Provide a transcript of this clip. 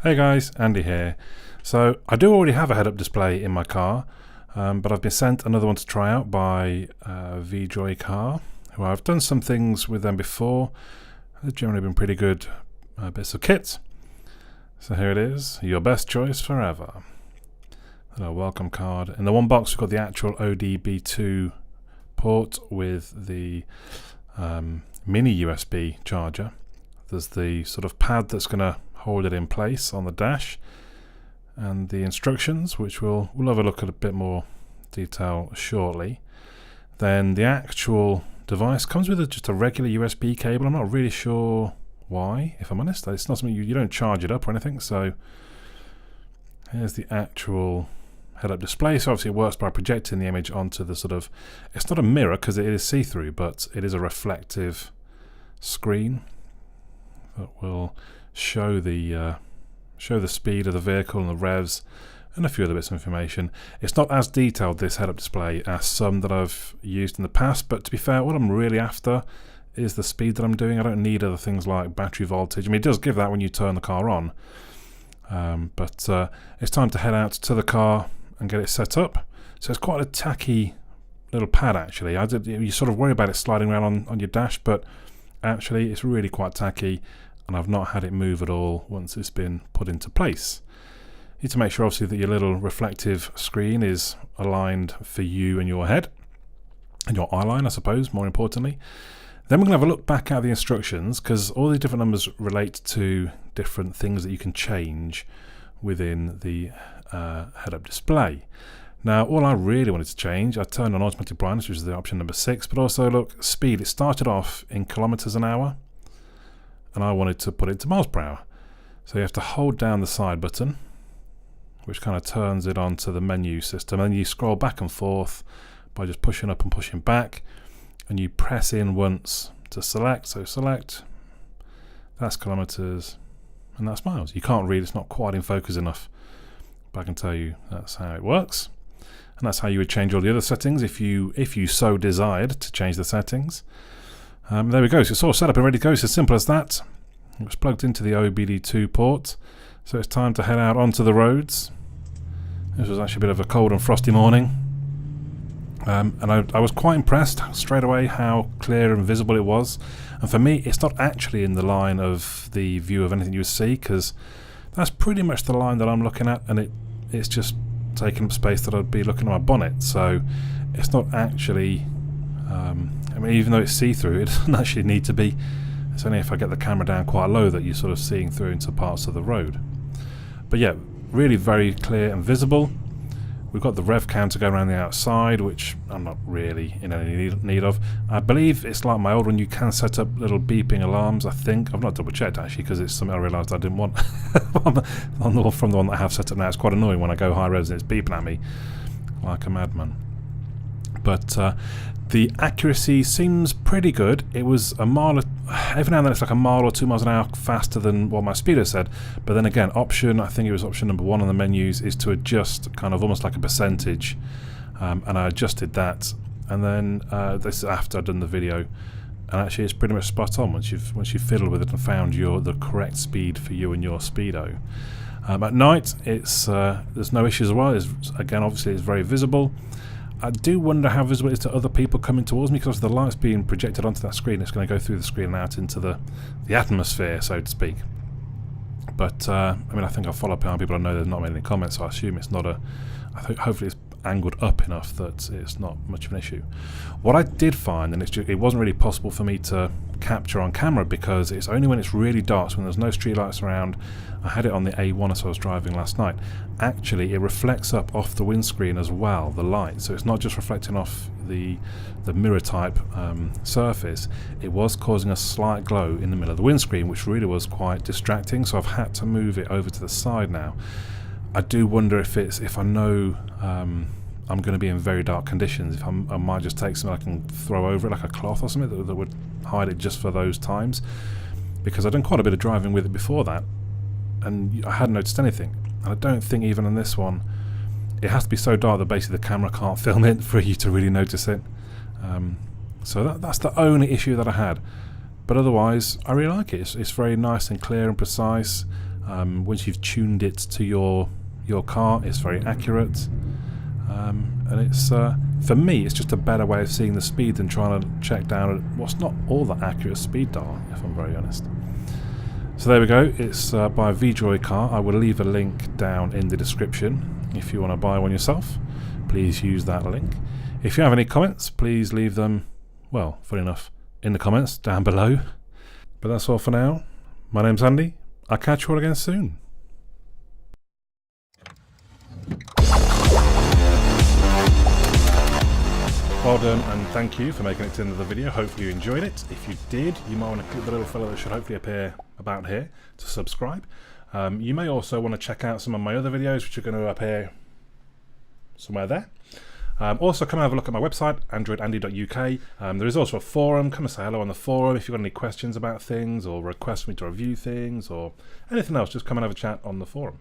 Hey guys, Andy here. So I do already have a head-up display in my car, but I've been sent another one to try out by VJoy Car, who I've done some things with them before. They've generally been pretty good bits of kit. So here it is, your best choice forever. A welcome card. In the one box we've got the actual ODB2 port with the mini USB charger. There's the sort of pad that's going to hold it in place on the dash, and the instructions, which we'll have a look at a bit more detail shortly. Then the actual device comes with just a regular USB cable. I'm not really sure why, if I'm honest. It's not something you don't charge it up or anything. So here's the actual head-up display. So obviously it works by projecting the image onto the sort of, it's not a mirror because it is see-through, but it is a reflective screen that will show the speed of the vehicle and the revs and a few other bits of information. It's not as detailed, this head-up display, as some that I've used in the past, but to be fair, what I'm really after is the speed that I'm doing. I don't need other things like battery voltage. I mean, it does give that when you turn the car on, but it's time to head out to the car and get it set up. So it's quite a tacky little pad actually. You sort of worry about it sliding around on your dash, but actually it's really quite tacky, and I've not had it move at all once it's been put into place. You need to make sure obviously that your little reflective screen is aligned for you and your head, and your eye line I suppose, more importantly. Then we're going to have a look back at the instructions, because all these different numbers relate to different things that you can change within the head-up display. Now all I really wanted to change, I turned on automatic brightness, which is the option number 6, but also look, speed. It started off in kilometers an hour, and I wanted to put it to miles per hour. So you have to hold down the side button, which kind of turns it onto the menu system, and then you scroll back and forth by just pushing up and pushing back, and you press in once to select. So select, that's kilometers, and that's miles. You can't read, it's not quite in focus enough, but I can tell you that's how it works. And that's how you would change all the other settings if you so desired to change the settings. There we go, so it's all set up and ready to go. It's as simple as that. It was plugged into the OBD2 port, so it's time to head out onto the roads. This was actually a bit of a cold and frosty morning, and I was quite impressed straight away how clear and visible it was. And for me, it's not actually in the line of the view of anything you would see, because that's pretty much the line that I'm looking at, and it's just taking up space that I'd be looking at my bonnet. So it's not actually I mean, even though it's see-through, it doesn't actually need to be. It's only if I get the camera down quite low that you're sort of seeing through into parts of the road. But yeah, really very clear and visible. We've got the rev counter going around the outside, which I'm not really in any need of. I believe it's like my old one, you can set up little beeping alarms, I think. I've not double checked actually, because it's something I realised I didn't want from the one that I have set up now. It's quite annoying when I go high revs and it's beeping at me like a madman. But the accuracy seems pretty good. It was a mile, every now and then it's like a mile or 2 miles an hour faster than what my speedo said. But then again, I think it was option number 1 on the menus, is to adjust kind of almost like a percentage. And I adjusted that. And then this is after I'd done the video. And actually it's pretty much spot on once you've fiddled with it and found the correct speed for you and your speedo. At night, there's no issues as well. Again, obviously it's very visible. I do wonder how visible it is to other people coming towards me, because the light's being projected onto that screen. It's going to go through the screen and out into the atmosphere, so to speak. But I mean, I think I'll follow up on people. I know there's not made any comments, so I assume it's not hopefully it's angled up enough that it's not much of an issue. What I did find, and it wasn't really possible for me to capture on camera, because it's only when it's really dark, so when there's no street lights around. I had it on the A1 as I was driving last night. Actually, it reflects up off the windscreen as well, the light. So it's not just reflecting off the mirror type surface. It was causing a slight glow in the middle of the windscreen, which really was quite distracting. So I've had to move it over to the side now. I do wonder if I know I'm going to be in very dark conditions, if I might just take something I can throw over it, like a cloth or something that would hide it just for those times, because I've done quite a bit of driving with it before that, and I hadn't noticed anything. And I don't think even on this one, it has to be so dark that basically the camera can't film it for you to really notice it. So that's the only issue that I had. But otherwise, I really like it. It's very nice and clear and precise. Once you've tuned it to your car, it's very accurate. And it's for me, it's just a better way of seeing the speed than trying to check down what's not all that accurate speed dial, if I'm very honest. So there we go. It's by VJoy Car. I will leave a link down in the description. If you want to buy one yourself, please use that link. If you have any comments, please leave them, well, funny enough, in the comments down below. But that's all for now. My name's Andy. I'll catch you all again soon. Well done, and thank you for making it to the end of the video. Hopefully you enjoyed it. If you did, you might want to click the little fellow that should hopefully appear about here to subscribe. You may also want to check out some of my other videos, which are going to appear somewhere there. Also, come and have a look at my website, androidandy.uk. There is also a forum. Come and say hello on the forum. If you've got any questions about things, or request me to review things, or anything else, just come and have a chat on the forum.